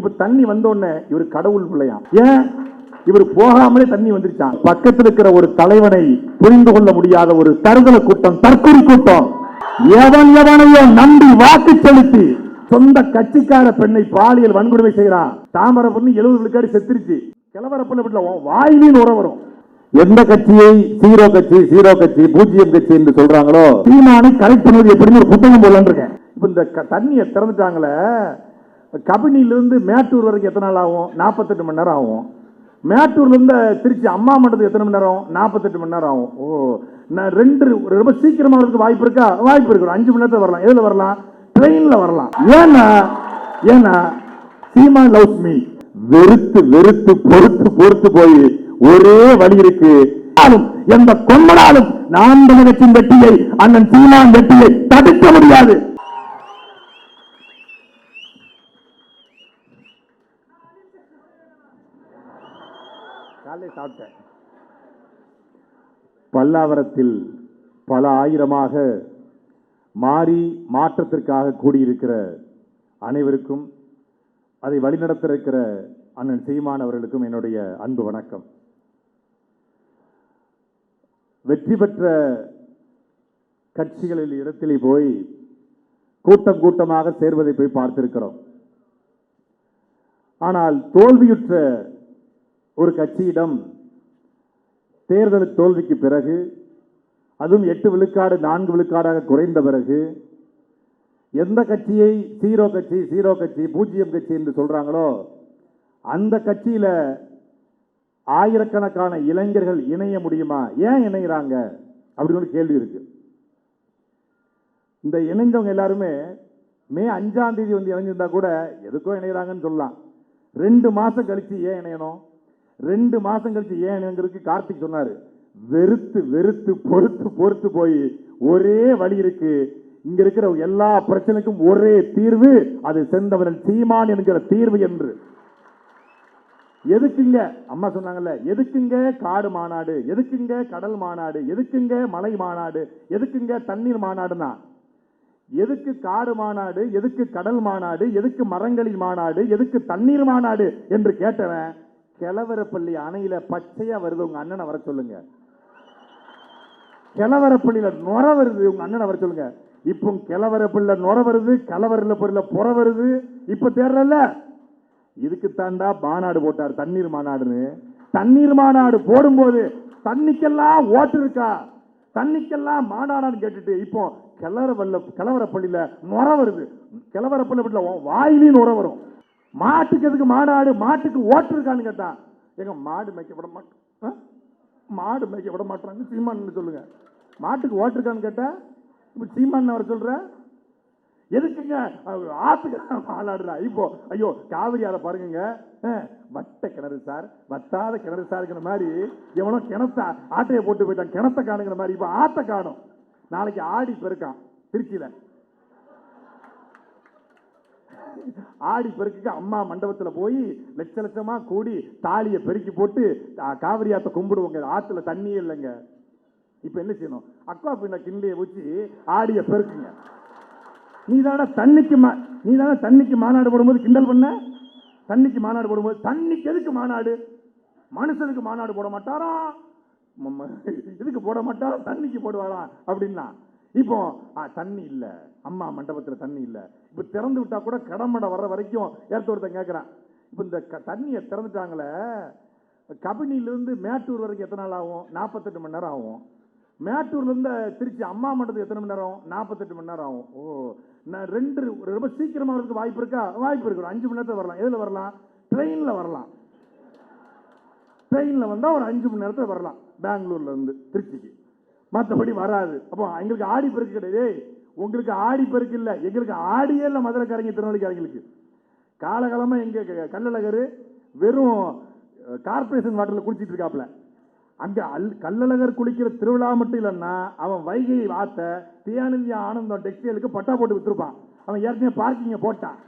இப்ப தண்ணி வந்த உடனே இவர் கடவுள் பிள்ளையாம். ஏன் இவர் போகாமலே தண்ணி வந்துருச்சான். பக்கத்தில் இருக்கிற ஒரு தலைவனை புரிந்து கொள்ள முடியாத ஒரு தருதல கூட்டம், தற்கொலை கூட்டம், எவனையோ நம்பி வாக்கு செலுத்தி சொந்த கட்சிக்கார பெண்ணை பாலியல் வன்கொடுமை செய்யறான். தாமரை பொண்ணு 70 விழுக்காடு செத்துருச்சு. கிளவரப்பள்ள வீட்டுல வாயிலின் உரம் வரும். எந்த கட்சியை சீரோ கட்சி பூஜ்ஜியம் கட்சி என்று சொல்றாங்களோ சீமானை கரெக்ட் பண்ணுவது எப்படின்னு ஒரு புத்தகம் போடலான்னு இருக்கேன். இப்ப இந்த தண்ணியை திறந்துட்டாங்களே, கபினிலிருந்து மேட்டூர் வரைக்கும் எத்தனை நாள் ஆகும்? 48 மணி நேரம் ஆகும். மேட்டூர்ல இருந்து திருச்சி அம்மா மண்டலத்துக்கு எத்தனை மணி நேரம்? 48 மணி நேரம் ஆகும். ஓ, நான் ரொம்ப சீக்கிரமா வரதுக்கு வாய்ப்பு இருக்கா? வாய்ப்பு இருக்கு. 5 மணி நேரத்தில் வரலாம். எதுல வரலாம்? ட்ரெயின்ல வரலாம். ஏன்னா சீமான் லவ்ஸ் மீ. வெறுத்து பொறுத்து போய் ஒரே வழி இருக்கு. எந்த கொம்பனாலும் நாம் தமிழகத்தின் வெற்றியை, அண்ணன் சீமான் வெற்றியை தடுக்க முடியாது. சாப்பிட்டேன். பல்லாவரத்தில் பல ஆயிரமாக மாறி மாற்றத்திற்காக கூடியிருக்கிற அனைவருக்கும், அதை வழிநடத்த இருக்கிற அண்ணன் சீமான் அவர்களுக்கும் என்னுடைய அன்பு வணக்கம். வெற்றி பெற்ற கட்சிகளில் இடத்திலே போய் கூட்டமாக சேர்வதை போய் பார்த்திருக்கிறோம். ஆனால் தோல்வியுற்ற ஒரு கட்சியிடம் தேர்தல் தோல்விக்கு பிறகு, அதுவும் 8 விழுக்காடு 4 விழுக்காடாக குறைந்த பிறகு, எந்த கட்சியை சீரோ கட்சி பூஜ்ஜியம் கட்சி என்று சொல்றாங்களோ அந்த கட்சியில ஆயிரக்கணக்கான இளைஞர்கள் இணைய முடியுமா? ஏன் இணைகிறாங்க அப்படின்னு ஒரு கேள்வி இருக்கு. இந்த இணைஞ்சவங்க எல்லாருமே மே 5ஆம் தேதி வந்து இணைஞ்சிருந்தா கூட எதுக்கோ இணைகிறாங்கன்னு சொல்லலாம். 2 மாசம் கழிச்சு ஏன் இணையணும்? 2 மாசம் கழிச்சு ஏன் இணைங்கிறதுக்கு கார்த்திக் சொன்னாரு. வெறுத்து பொறுத்து போய் ஒரே வழி இருக்கு. இங்க இருக்கிற எல்லா பிரச்சனைக்கும் ஒரே தீர்வு, அது செந்தவரன் சீமான் என்கிற தீர்வு என்று. எதுக்குங்க அம்மா சொன்னாங்கல்ல, எதுக்குங்க காடு மாநாடு, எதுக்குங்க கடல் மாநாடு, எதுக்குங்க மலை மாநாடு, எதுக்குங்க தண்ணீர் மாநாடுனா, எதுக்கு காடு மாநாடு, எதுக்கு கடல் மாநாடு, எதுக்கு மரங்களின் மாநாடு, எதுக்கு தண்ணீர் மாநாடு என்று கேட்டவன், கிளவரப்பள்ளி அணையில பச்சையா வருது உங்க அண்ணனை வர சொல்லுங்க. கிளவரப்பள்ளியில நுர வருது உங்க அண்ணனை வர சொல்லுங்க. இப்போ கிளவரப்பள்ளியில நுர வருது, கலவரில் பொருள புற வருது. இப்ப தேர்தல்ல இதுக்கு தாண்டா மாநாடு போட்டார், தண்ணீர் மாநாடுன்னு. தண்ணீர் மாநாடு போடும்போது தண்ணிக்கெல்லாம் ஓட்டு இருக்கா, தண்ணிக்கெல்லாம் மாநாடான்னு கேட்டுட்டு இப்போ கிளவரப்பள்ளியில நுர வருது. கிளவரப்பள்ளி வீட்டுல வாயிலின் நுர வரும். மாட்டுக்கு எதுக்கு மாநாடு? மாட்டுக்கு ஓட்டு இருக்கான்னு கேட்டா, எங்க மாடு மேய்க்க விட மாட்டாங்க சீமான் சொல்லுங்க. மாட்டுக்கு ஓட்டு இருக்கான்னு கேட்டா இப்ப சீமான் அவர் சொல்ற எதுக்குங்க ஆத்துக்கு மாநாடுறா? இப்போ ஐயோ காவிரி ஆற பாருங்க, வட்ட கிணறு சார், வத்தாத கிணறு சார்ங்கிற மாதிரி எவனோ கிணத்த ஆட்டையை போட்டு போயிட்டான், கிணத்த காணுங்கிற மாதிரி. இப்ப ஆத்த காணும். நாளைக்கு ஆடி பெருக்கான் திருச்சியில. ஆடி பெருக்குக்கு அம்மா மண்டபத்தில் போய் லட்சமா கூடி தாலியை பெருக்கி போட்டு காவிரி ஆத்த கும்பிடுவோங்க. ஆத்துல தண்ணியே இல்லைங்க. இப்ப என்ன செய்யணும்? அக்கா பின்ன கிண்டியை வச்சு ஆடிய பெருக்குங்க. நீதான தண்ணிக்கு மாநாடு போடும்போது கிண்டல் பண்ண. தண்ணிக்கு மாநாடு போடும்போது தண்ணிக்கு எதுக்கு மாநாடு? மனுஷனுக்கு மாநாடு போட மாட்டாரா? இதுக்கு போட மாட்டாரா? தண்ணிக்கு போடுவாரா அப்படின்னா. இப்போ தண்ணி இல்ல, அம்மா மண்டபத்துல தண்ணி இல்ல. இப்ப திறந்து விட்டா கூட கடமடை வர்ற வரைக்கும் ஒருத்தன் கேட்கிறான். இப்ப இந்த தண்ணியை திறந்துட்டாங்களே, கபினிலிருந்து மேட்டூர் வரைக்கும் எத்தனை நாள் ஆகும்? 48 மணி நேரம் ஆகும். மேட்டூர்ல இருந்து திருச்சி அம்மா மண்டலத்துக்கு எத்தனை மணி நேரம்? 48 மணி நேரம் ஆகும். ஓ, நான் ரொம்ப சீக்கிரமா வரதுக்கு வாய்ப்பு இருக்கா? வாய்ப்பு இருக்கு. 5 மணி நேரத்தில் வரலாம். எதுல வரலாம்? ட்ரெயின்ல வரலாம். ட்ரெயின்ல வந்தா ஒரு 5 மணி நேரத்தில் வரலாம் பெங்களூர்ல இருந்து திருச்சிக்கு. மற்றபடி வராது. அப்போ எங்களுக்கு ஆடி பெருக்கு கிடையாது. உங்களுக்கு ஆடி பெருக்கு இல்ல, எங்களுக்கு ஆடியே இல்ல. மதுரைக்காரங்க திருநெல்வேலிக்காரங்களுக்கு காலகாலமா எங்க கள்ளழகர் வெறும் கார்பரேஷன் வாட்டர்ல குளிச்சிட்டு இருக்காப்ல. அங்க கள்ளழகர் குளிக்கிற திருவிழா மட்டும் இல்லைன்னா அவன் வைகை ஆத்த தியானந்தி ஆனந்தம் டெக்ஸ்டைலுக்கு பட்டா போட்டு வித்துருப்பான். அவன் ஏற்கனவே பார்க்கிங்க போட்டான்,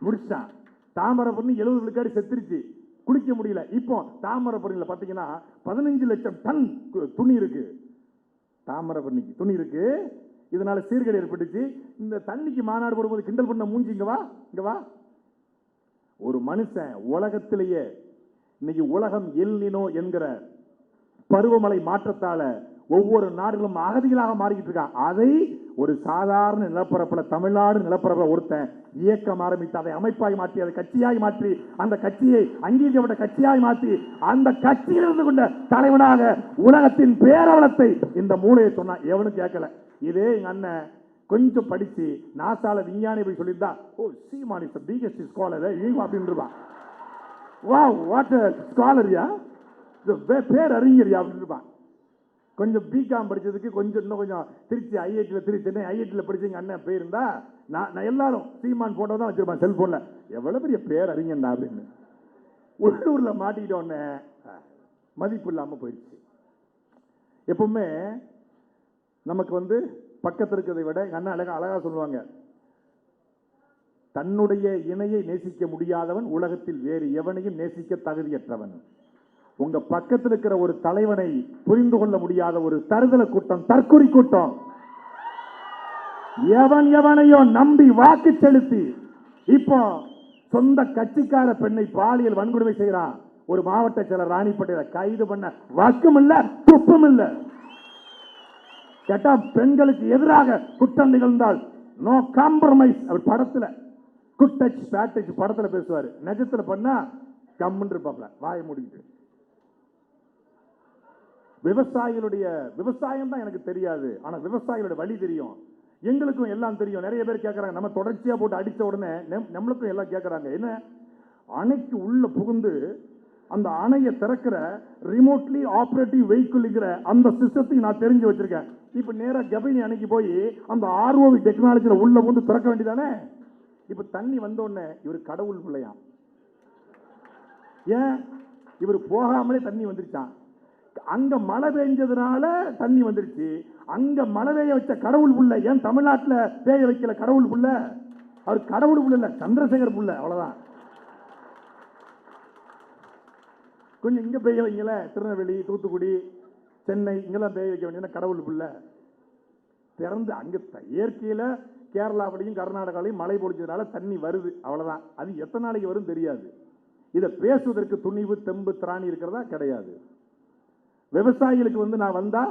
முடிச்சான். தாமரைப்பரணி 70 விழுக்காடு செத்துருச்சு, குளிக்க முடியல. இப்போ தாமரைப்பரணியில பாத்தீங்கன்னா 15 லட்சம் டன் துணி இருக்கு. தாமரைப்பரணிக்கு துணி இருக்கு. இதனால சீர்கேடு ஏற்பட்டுச்சு. இந்த தண்ணிக்கு மாநாடு போடும்போது கிண்டல் பண்ண மூஞ்சி இங்க வா. ஒரு மனுஷன் உலகத்திலேயே இன்னைக்கு உலகம் எல் நினோ என்கிற பருவமழை மாற்றத்தால ஒவ்வொரு நாடுகளும் அகதிகளாக மாறிக்கிட்டு இருக்கான். அதை ஒரு சாதாரண நிலப்பரப்புல, தமிழ்நாடு நிலப்பரப்புல ஒருத்தன் இயக்கம் ஆரம்பித்து அதை அமைப்பாய் மாற்றி, அதை கட்சியாய் மாற்றி, அந்த கட்சியை அங்கீகரிக்கப்பட்ட கட்சியாய் மாற்றி, அந்த கட்சியில் இருந்து கொண்ட தலைவனாக உலகத்தின் பேரவலத்தை இந்த மூளையை சொன்னா எவனும் கேட்கல. இதே எங்க அண்ணன் கொஞ்சம் படிச்சு நாசால விஞ்ஞானி போய் சொல்லியிருந்தா, ஓ சீமான் இஸ் தி பிகெஸ்ட் ஸ்காலர் அப்படின்னு இருப்பான். வாவ் வாட் எ ஸ்காலரியா, பேர் அறிஞரியா அப்படின்னு இருப்பான். கொஞ்சம் பிகாம் படிச்சதுக்கு கொஞ்சம் இன்னும் கொஞ்சம் திருச்சி ஐஐடியில் சென்னை ஐஐடியில் படிச்சவங்க அண்ணன் போயிருந்தா நான் எல்லாரும் சீமான் போட்டோ தான் வச்சிருப்பான் செல்போன்ல. எவ்வளவு பெரிய பேர் அறிஞன்டா அப்படின்னு. உள்ளூர்ல மாட்டிக்கிட்ட உடனே மதிப்பு இல்லாம போயிடுச்சு. எப்பவுமே நமக்கு பக்கத்தில் இருக்கிறதை விட எங்க அண்ணன் அழகா சொல்லுவாங்க, தன்னுடைய இணையை நேசிக்க முடியாதவன் உலகத்தில் வேறு எவனையும் நேசிக்க தகுதியற்றவன். உங்க பக்கத்தில் இருக்கிற ஒரு தலைவனை புரிந்து கொள்ள முடியாத ஒரு தருதல கூட்டம், தற்குறி கூட்டம், எவன் எவனையோ நம்பி வாக்கு செலுத்தி இப்போ சொந்த கட்சிக்கார பெண்ணை பாலியல் வன்கொடுமை செய்யறான். ஒரு மாவட்ட செயலர் ராணிப்பேட்டையில கைது பண்ண வக்கும் இல்ல, துப்பும் இல்ல. கேட்டா பெண்களுக்கு எதிராக குற்றம் நிகழ்ந்தால் நோ காம்ப்ரமைஸ். அவர் படத்துல குட் டச் பேட் டச் படத்துல பேசுவாரு, நிஜத்துல பண்ணா கம்முன்னு இருப்பாப்ல வாயை மூடிட்டு. விவசாயிகளுடைய விவசாயம் தான் எனக்கு தெரியாது, ஆனா விவசாயிகளுடைய வழி தெரியும். எங்களுக்கும் எல்லாம் தெரியும். நிறைய பேர் கேட்கறாங்க, நம்ம தொடர்ச்சியா போட்டு அடிச்ச உடனே நம்மளுக்கும் எல்லாம் கேட்கறாங்க, என்ன அணைக்கு உள்ள புகுந்து அந்த அணையை திறக்கிற ரிமோட்லி ஆபரேட்டிவ் வெஹிக்கிள்ங்கிற அந்த சிஸ்டத்தையும் நான் தெரிஞ்சு வச்சிருக்கேன். இப்ப நேரா கபினி அணைக்கு போய் அந்த ஆர்ஓவி டெக்னாலஜியில உள்ள வந்து திறக்க வேண்டியதானே. இப்ப தண்ணி வந்த உடனே இவர் கடவுள் பிள்ளையாம். ஏன் இவர் போகாமலே தண்ணி வந்துருச்சான். அங்க மழை பெஞ்சதுனால தண்ணி வந்துருச்சு. அங்க மழை பெய்ய வச்ச கடவுள் புள்ள. ஏன் தமிழ்நாட்டில் பெய்ய வைக்கல கடவுள் புள்ள? அவர் கடவுள் புள்ள இல்ல, சந்திரசேகர் புள்ள, அவ்வளவுதான். கொஞ்சம் இங்க பெய்ய வைக்கல, திருநெல்வேலி, தூத்துக்குடி, சென்னை இங்கெல்லாம் பெய்ய வைக்க வேண்டிய கடவுள் புள்ள. திறந்து அங்க இயற்கையில கேரளாவிலையும் கர்நாடகாவிலையும் மழை பொழிச்சதுனால தண்ணி வருது, அவ்வளவுதான். அது எத்தனை நாளைக்கு வரும் தெரியாது. இதை பேசுவதற்கு துணிவு தெம்பு திராணி இருக்கிறதா? கிடையாது. விவசாயிகளுக்கு நான் வந்தா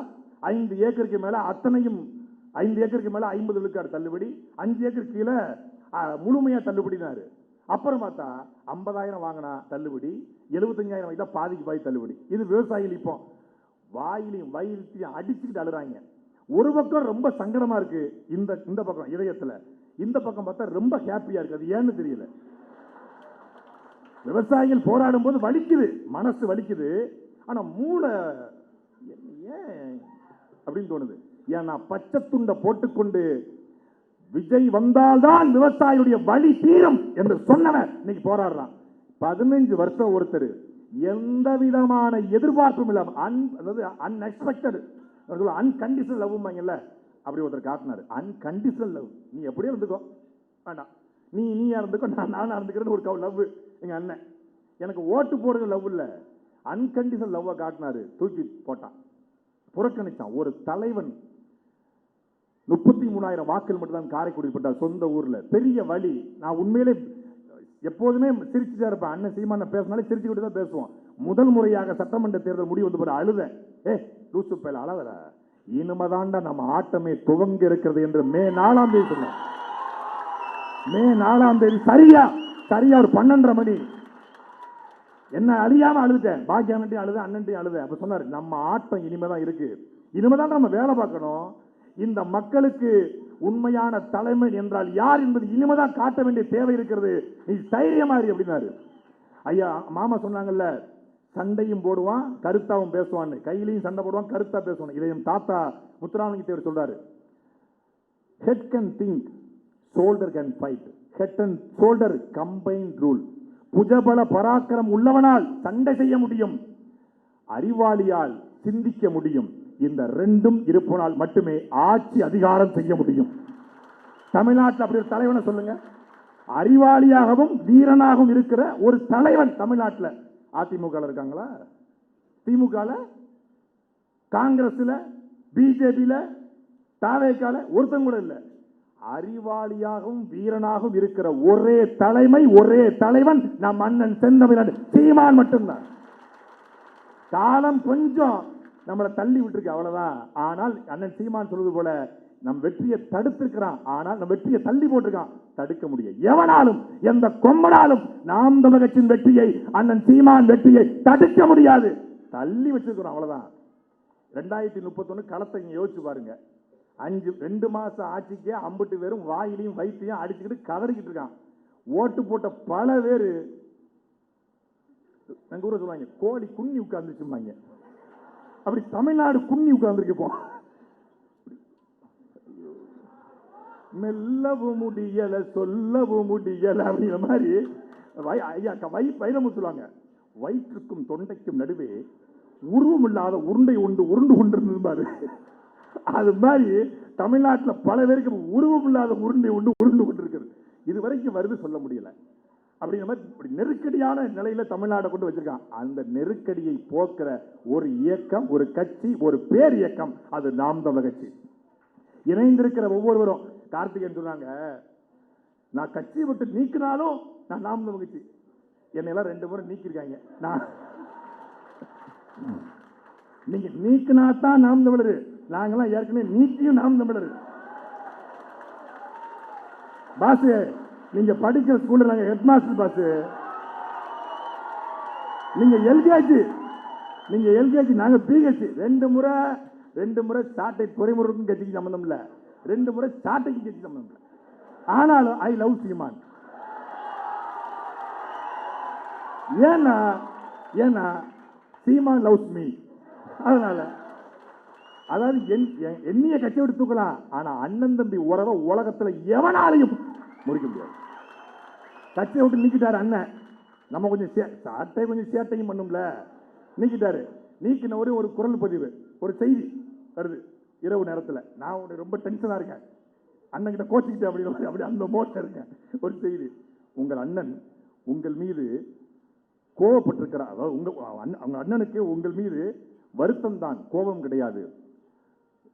5 ஏக்கருக்கு மேல அத்தனையும் 5 ஏக்கருக்கு மேல 50 விழுக்காடு தள்ளுபடி, 5 ஏக்கர் கீழே முழுமையா தள்ளுபடினாரு. அப்புறம் பார்த்தா 50,000 வாங்கினா தள்ளுபடி, 75,000 வாங்கிட்டா பாதிக்கு பாதி தள்ளுபடி. இது விவசாயிகள் இப்போ வாயிலையும் வயிற்றையும் அடிச்சுக்கிட்டு அழுறாங்க. ஒரு பக்கம் ரொம்ப சங்கடமா இருக்கு, இந்த பக்கம் இதயத்துல, இந்த பக்கம் பார்த்தா ரொம்ப ஹாப்பியா இருக்கு. அது ஏன்னு தெரியல. விவசாயிகள் போராடும் போது வலிக்குது, மனசு வலிக்குது, ஆனா மூளை ஏன் அப்படின்னு தோணுது. ஏன்னா பச்சை துண்டை போட்டுக்கொண்டு விஜய் வந்தால்தான் விவசாயியுடைய வலி தீரும் என்று சொன்னவன் இன்னைக்கு போராடுறான். 15 வருஷம் ஒருத்தர் எந்த விதமான எதிர்பார்ப்பும் இல்லாம அன்எக்ஸ்பெக்டட் அன்கண்டிஷனல் லவ் அப்படி ஒருத்தர் காட்டினாரு. அன்கண்டிஷனல் லவ், நீ எப்படியே இருந்துக்கோ, வேண்டாம் நீயா இருந்துக்கோ, நானா இருந்துக்கிறேன்னு ஒரு லவ். எங்க அண்ணன் எனக்கு ஓட்டு போடுறது லவ் இல்ல, அன்கண்டிஷனல் லவ்வ காட்டினாரு. தூக்கி போட்டான், புறக்கணிச்சான். ஒரு தலைவன் 33,000 வாக்குகள் மட்டும்தான் காரைக்குடி பட்டார், சொந்த ஊர்ல. பெரிய வழி. நான் உண்மையிலே எப்போதுமே சிரிச்சுதான் இருப்பேன். அண்ணன் சீமான பேசினாலே சிரிச்சுக்கிட்டு தான் பேசுவோம். முதல் முறையாக சட்டமன்ற தேர்தல் முடிவு வந்து போற அழுத, லூசு பேல அழகல, இனிமதாண்டா நம்ம ஆட்டமே துவங்க இருக்கிறது என்று மே 4ஆம் தேதி சொன்னேன். மே 4ஆம் தேதி சரியா ஒரு 12:30 மணி என்ன அறியாம அழுதுட்டேன். பாக்கியான்ட்டையும் அழுத, அண்ணன்ட்டையும் அழுத. அப்ப சொன்னாரு, நம்ம ஆட்டம் இனிமேதான் இருக்கு, இனிமேதான் நம்ம வேலை பார்க்கணும். இந்த மக்களுக்கு உண்மையான தலைமை என்றால் யார் என்பது இனிமேதான் காட்ட வேண்டிய தேவை இருக்கிறது, நீ தைரியமா இரு அப்படின்னாரு. ஐயா மாமா சொன்னாங்கல்ல, சண்டையும் போடுவான் கருத்தாவும் பேசுவான்னு. கையிலையும் சண்டை போடுவான், கருத்தா பேசுவான். இதை என் தாத்தா முத்துராமலிங்க தேவர் சொல்றாரு. Head can think, shoulder can fight. Head and shoulder combined rule. புஜபல பராக்கிரம் உள்ளவனால் சண்டை செய்ய முடியும், அறிவாளியால் சிந்திக்க முடியும். இந்த ரெண்டும் இருப்பனால் மட்டுமே ஆட்சி அதிகாரம் செய்ய முடியும். தமிழ்நாட்டில் அப்படி ஒரு தலைவனை சொல்லுங்க. அறிவாளியாகவும் வீரனாகவும் இருக்கிற ஒரு தலைவன் தமிழ்நாட்டில் அதிமுக இருக்காங்களா? திமுக, காங்கிரஸ்ல, பிஜேபியில, தாவேக்கால ஒருத்தங்க கூட இல்லை. அறிவாளியாகவும் வீரனாகவும் இருக்கிற ஒரே தலைமை, ஒரே தலைவன் நம் அண்ணன் செந்தமிழன் சீமான் மட்டும்தான். காலம் கொஞ்சம் நம்மளை தள்ளி விட்டுருக்கு, அவ்வளவுதான். ஆனால் அண்ணன் சீமான் சொல்வது போல நம் வெற்றியை தடுத்திருக்கிறான், ஆனால் நம் வெற்றியை தள்ளி போட்டிருக்கான். தடுக்க முடியும் எவனாலும், எந்த கொம்பனாலும் நாம் தமிழர் கட்சியின் வெற்றியை, அண்ணன் சீமான் வெற்றியை தடுக்க முடியாது. தள்ளி வச்சிருக்கிறோம், அவ்வளவுதான். 2031 களத்தை இங்க யோசிச்சு பாருங்க. 2 மாசம் ஆட்சிக்கே அம்புட்டு பேரும் வாயிலையும் வயிற்றையும் அடிச்சுக்கிட்டு கதறிக்கிட்டு இருக்கான். ஓட்டு போட்ட பல பேரு எங்க ஊரை சொல்லுவாங்க கோழி குன்னி உட்கார்ந்துச்சுமாங்க. அப்படி தமிழ்நாடு குன்னி உட்கார்ந்துருக்கோம். மெல்லவும் முடியல சொல்லவும் முடியல அப்படிங்கிற மாதிரி ஐயா வைரமுத்து சொல்லுவாங்க, வயிற்றுக்கும் தொண்டைக்கும் நடுவே உருவம் இல்லாத உருண்டை உண்டு உருண்டு கொண்டிருந்தாரு. அது மாதிரி தமிழ்நாட்டில் பல பேருக்கு உருவம் இல்லாத உருண்டை உண்டு உருண்டு கொண்டிருக்கிறது. இது வரைக்கும் வருது சொல்ல முடியல. அப்படிங்கிற மாதிரி நெருக்கடியான நிலையில தமிழ்நாட்டை கொண்டு வச்சிருக்கான். அந்த நெருக்கடியை போக்குற ஒரு இயக்கம், ஒரு கட்சி, ஒரு பேர் இயக்கம், அது நாம் தமிழர் கட்சி. இணைந்திருக்கிற ஒவ்வொருவரும் கார்த்திகேயன் சொன்னாங்க, நான் கட்சியை விட்டு நீக்கினாலும் நான் நாம் தமிழர் கட்சி. என்னையெல்லாம் 2 முறை நீக்கிருக்காங்க. நான் நீங்க நீக்கினா தான் நாம் தமிழர். நாங்கெல்லாம் ஏற்கனவே நீக்கியும் நாம் தமிழர். பாசு, நீங்க படிக்கிற ஸ்கூல்ல நாங்க ஹெட் மாஸ்டர் பாசு. நீங்க எல்கேஜி நாங்க பிஹெச். 2 முறை சாட்டை துறைமுருக்கும் கட்சிக்கு சம்பந்தம் இல்ல, 2 முறை சாட்டைக்கு கட்சி சம்பந்தம் இல்ல. ஆனாலும் ஐ லவ் சீமான். ஏன்னா சீமான் லவ்ஸ் மீ. அதனால அதாவது எண்ணிய கட்சியை விட்டு தூக்கலாம், ஆனா அண்ணன் தம்பி உறவை உலகத்துல எவனாலையும் முடிக்க முடியாது. கட்சியை விட்டு நீக்கிட்டாரு அண்ணன். நம்ம கொஞ்சம் சாட்டை கொஞ்சம் சேட்டையும் பண்ணும்ல, நீக்கிட்டாரு. நீக்கின ஒரு குரல் பதிவு, ஒரு செய்தி வருது இரவு நேரத்தில். நான் ரொம்ப டென்ஷனா இருக்கேன், அண்ணன் கிட்ட கோச்சிக்கிட்டேன் அப்படி அந்த மோட்ல இருக்கேன். ஒரு செய்தி, உங்கள் அண்ணன் உங்கள் மீது கோபப்பட்டிருக்கிறார். அதாவது உங்க அண்ணனுக்கு உங்கள் மீது வருத்தம் தான், கோபம் கிடையாது.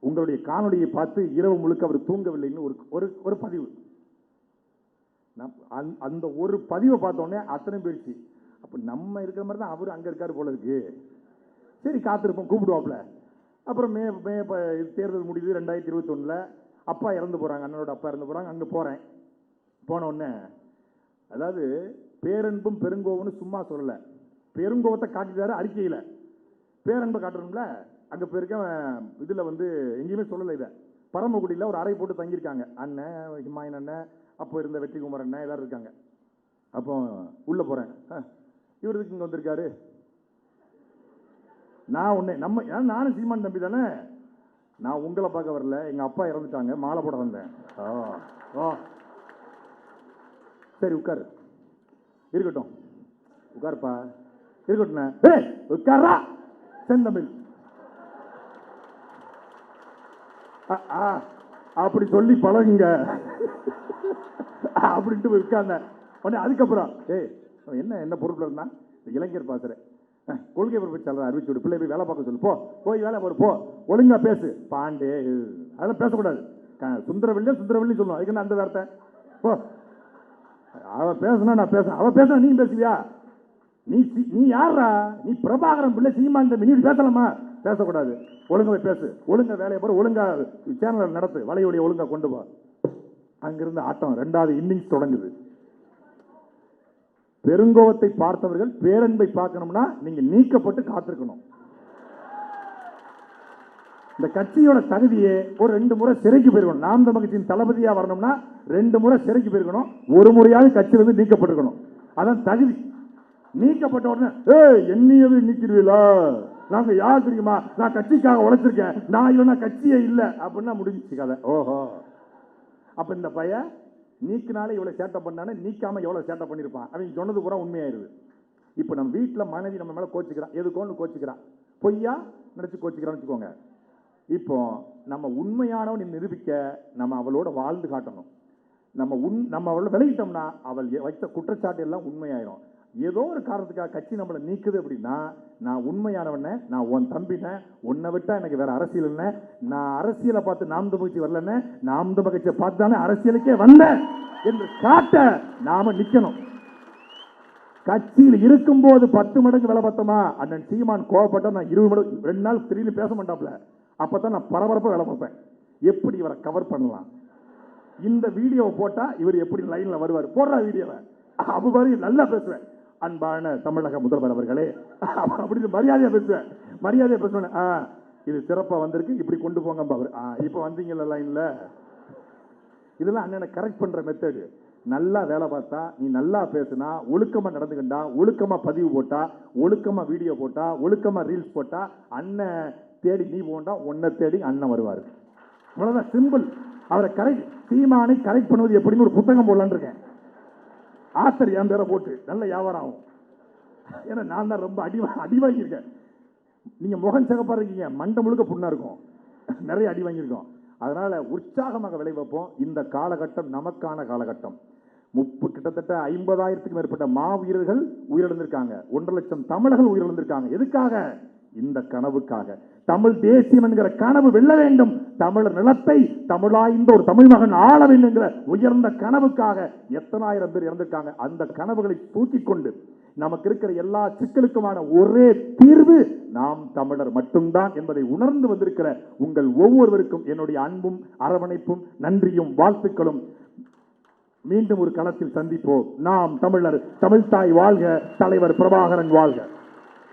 உங்களுடைய காணொலியை பார்த்து இரவு முழுக்க அவர் தூங்கவில்லைன்னு ஒரு பதிவு. அந்த ஒரு பதிவை பார்த்தோன்னே அத்தனை போயிடுச்சு. அப்ப நம்ம இருக்கிற மாதிரி தான் அவரு அங்க இருக்காரு போல இருக்கு. சரி காத்திருப்போம், கூப்பிடுவாப்ல. அப்புறம் தேர்தல் முடியுது 2021. அப்பா இறந்து போறாங்க, அண்ணனோட அப்பா இறந்து போறாங்க. அங்க போறேன். போன உடனே அதாவது பேரன்பும் பெருங்கோவம்னு சும்மா சொல்லல, பெருங்கோவத்தை காட்டிட்டாரு அறிக்கையில. பேரன்பை காட்டணும்ல, அங்க போயிருக்க இதுல எங்கேயுமே சொல்லலை. இதை பரமக்குடியில் ஒரு அறை போட்டு தங்கியிருக்காங்க. அண்ணன் ஹிமாயின் அண்ணன், அப்போ இருந்த வெற்றிகுமார் அண்ணன் எல்லாரும் இருக்காங்க. அப்போ உள்ள போறேன், இவருக்கு இங்க வந்திருக்காரு. நானும் சீமான் தம்பி தானே, நான் உங்களை பார்க்க வரல, எங்க அப்பா இறந்துட்டாங்க, மாலை போட வந்தேன். சரி உட்காரு, இருக்கட்டும் உட்காருப்பா, இருக்கட்டும் உட்காரா செந்தமிழ் அப்படி சொல்லி பழகுங்க அப்படின்ட்டு உட்கார்ந்த உடனே அதுக்கப்புறம் என்ன பொறுப்புல இருந்தா இளைஞர் பாசுறேன், கொள்கை பொறுப்பு அறிவிச்சு பிள்ளை போய் வேலை பார்க்க சொல்லு, போய் வேலை போ, ஒழுங்கா பேசு பாண்டே. அதெல்லாம் பேசக்கூடாது. சுந்தரவல்லி சொல்லணும், அதுக்கு என்ன அந்த வார்த்தை? போ, அவ பேசுனா நான் பேசுறேன், அவ பேசுனா நீ பேசுவியா? நீ யாரா? நீ பிரபாகரன் பிள்ளை சீமான் தம்பி, நீ பேசலாமா? பேசக்கூடாது. ஒழுங்கா பேசு, ஒழுங்கா வேலையை போற, ஒழுங்கா சேனல் நடத்து, வலையொலியை ஒழுங்கா கொண்டு போ. அங்கிருந்து ஆட்டம் 2வது இன்னிங்ஸ் தொடங்குது. பெருங்கோவத்தை பார்த்தவர்கள் பேரன்பை பார்க்கணும்னா நீங்க நீக்கப்பட்டு காத்திருக்கணும். இந்த கட்சியோட தகுதியே ஒரு 2 முறை சிறைக்கு போயிருக்கணும். நாம் தமிழர் கட்சியின் தளபதியா வரணும்னா 2 முறை சிறைக்கு போயிருக்கணும், 1 முறையாவது கட்சியிலிருந்து நீக்கப்பட்டிருக்கணும். அதான் தகுதி. நீக்கப்பட்ட உடனே என்னையவே நீக்கிடுவீங்களா? நாங்க யார் தெரியுமா? நான் கட்சிக்காக உழைச்சிருக்கேன், நான் இல்லைன்னா கட்சியே இல்லை அப்படின்னா முடிஞ்சிச்சு கதை. ஓஹோ, அப்ப இந்த பையன் நீக்கினாலே இவ்வளவு சேட்டை பண்ணானே, நீக்காம எவ்வளவு சேட்டை பண்ணிருப்பான். அவன் சொன்னது பூரா உண்மையாயிருது. இப்ப நம்ம வீட்டுல மனைவி நம்ம மேல கோச்சிக்கிறான், எதுக்கோன்னு கோச்சிக்கிறான், பொய்யா நினைச்சு கோச்சிக்கிறான்னு வச்சுக்கோங்க. இப்போ நம்ம உண்மையானவன் நிரூபிக்க நம்ம அவளோட வாழ்ந்து காட்டணும். நம்ம அவளோட விலகிட்டோம்னா அவள் வைத்த குற்றச்சாட்டு எல்லாம் உண்மையாயிரும். ஏதோ ஒரு காரணத்துக்காக கட்சி நம்மளை நீக்குது அப்படின்னா, நான் உண்மையானவன, நான் உன் தம்பின, உன்னை விட்டா எனக்கு வேற அரசியல் என்ன, நான் அரசியலை பார்த்து நாம் தமிழ் கட்சி வரலன்னு, நாம் தமிழ் கட்சியை பார்த்து தானே அரசியலுக்கே வந்தேன் என்று காட்ட நாம நிக்கணும். கட்சியில் இருக்கும் போது 10 மடங்கு வேலை பார்த்தோமா, அண்ணன் சீமான் கோவப்பட்டா நான் 20 மடங்கு 2 நாள் திடீர்னு பேச மாட்டாப்ல, அப்பதான் நான் பரபரப்பா வேலை பார்ப்பேன். எப்படி இவரை கவர் பண்ணலாம், இந்த வீடியோவை போட்டா இவர் எப்படி லைன்ல வருவார், போடுற வீடியோவை அப்ப பாரு நல்லா பேசுவேன். அன்பான தமிழக முதல்வர் அவர்களே அப்படின்னு மரியாதையா பேசுவேன். மரியாதையா பேசுவேன். இது சிறப்பா வந்திருக்கு, இப்படி கொண்டு போங்க அவர். இப்ப வந்தீங்கல்ல லைன்ல, இதெல்லாம் அண்ணனை கரெக்ட் பண்ற மெத்தடு. நல்லா வேலை பார்த்தா, நீ நல்லா பேசுனா, ஒழுக்கமா நடந்துக்கிட்டா, ஒழுக்கமா பதிவு போட்டா, ஒழுக்கமா வீடியோ போட்டா, ஒழுக்கமா ரீல்ஸ் போட்டா, அண்ணன் தேடி நீ போண்டா, உன்னை தேடி அண்ணன் வருவாரு. அவ்வளவுதான், சிம்பிள். அவரை கரெக்ட், சீமானை கரெக்ட் பண்ணுவது எப்படின்னு ஒரு புத்தகம் போடலான்னு இருக்கேன். ஆத்தர் என் பேரை போட்டு நல்ல வியாபாரம் ஆகும். ஏன்னா நான் தான் ரொம்ப அடி வாங்கியிருக்கேன். நீங்க முகம் சிகப்பா இருக்கீங்க, மண்டை முழுக்க புண்ணா இருக்கும், நிறைய அடி வாங்கியிருக்கோம். அதனால உற்சாகமாக விளை வைப்போம். இந்த காலகட்டம் நமக்கான காலகட்டம். கிட்டத்தட்ட 50,000க்கும் மேற்பட்ட மாவீரர்கள் உயிரிழந்திருக்காங்க. 1.5 லட்சம் தமிழர்கள் உயிரிழந்திருக்காங்க. எதுக்காக? இந்த கனவுக்காக. தமிழ் தேசியம் என்கிற கனவு வெல்ல வேண்டும், தமிழர் நிலத்தை தமிழாய்ந்த ஒரு தமிழ் மகன் ஆள வேண்டும் என்கிற உயர்ந்த கனவுக்காக எத்தனாயிரம் பேர் இறந்திருக்காங்க. அந்த கனவுகளை தூக்கிக் கொண்டு நமக்கு இருக்கிற எல்லா சிக்கலுக்குமான ஒரே தீர்வு நாம் தமிழர் மட்டும்தான் என்பதை உணர்ந்து வந்திருக்கிற உங்கள் ஒவ்வொருவருக்கும் என்னுடைய அன்பும் அரவணைப்பும் நன்றியும் வாழ்த்துக்களும். மீண்டும் ஒரு களத்தில் சந்திப்போம். நாம் தமிழர், தமிழ்தாய் வாழ்க, தலைவர் பிரபாகரன் வாழ்க.